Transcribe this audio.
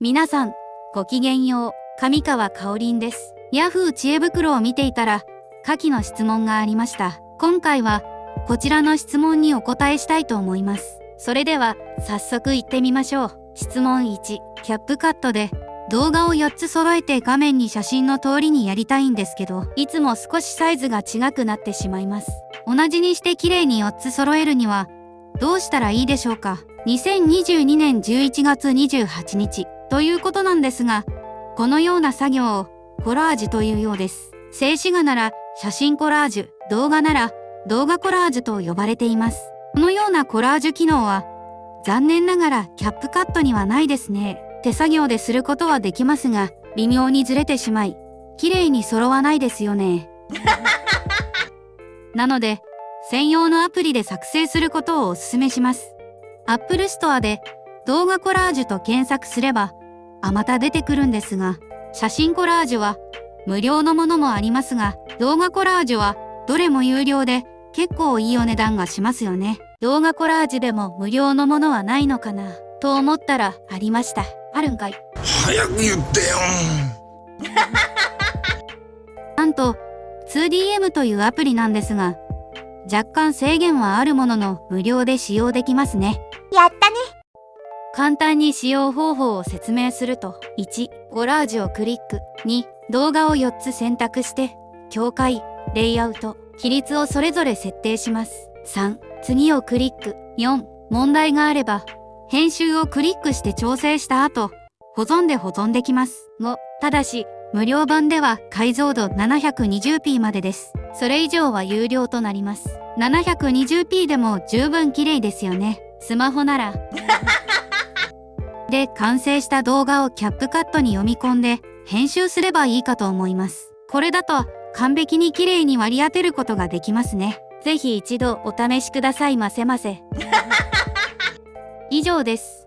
皆さん、ごきげんよう、上川かおりんです。ヤフー知恵袋を見ていたら、下記の質問がありました。今回は、こちらの質問にお答えしたいと思います。それでは、早速行ってみましょう。質問1、キャップカットで、動画を4つ揃えて画面に写真の通りにやりたいんですけど、いつも少しサイズが違くなってしまいます。同じにして綺麗に4つ揃えるには、どうしたらいいでしょうか。2022年11月28日ということなんですが、このような作業をコラージュというようです。静止画なら写真コラージュ、動画なら動画コラージュと呼ばれています。このようなコラージュ機能は残念ながらキャップカットにはないですね。手作業ですることはできますが、微妙にずれてしまい、綺麗に揃わないですよね。なので、専用のアプリで作成することをお勧めします。Apple Store で動画コラージュと検索すれば、また出てくるんですが、写真コラージュは無料のものもありますが、動画コラージュはどれも有料で結構いいお値段がしますよね。動画コラージュでも無料のものはないのかなと思ったらありました。あるんかい。早く言ってよ。なんと 2DM というアプリなんですが、若干制限はあるものの無料で使用できますね。やったね。簡単に使用方法を説明すると、1、コラージュをクリック。2、動画を4つ選択して、境界、レイアウト、比率をそれぞれ設定します。3、次をクリック。4、問題があれば、編集をクリックして調整した後、保存で保存できます。5、ただし、無料版では解像度 720p までです。それ以上は有料となります。720p でも十分綺麗ですよね。スマホなら。で、完成した動画をキャップカットに読み込んで編集すればいいかと思います。これだと完璧に綺麗に割り当てることができますね。ぜひ一度お試しくださいませませ。以上です。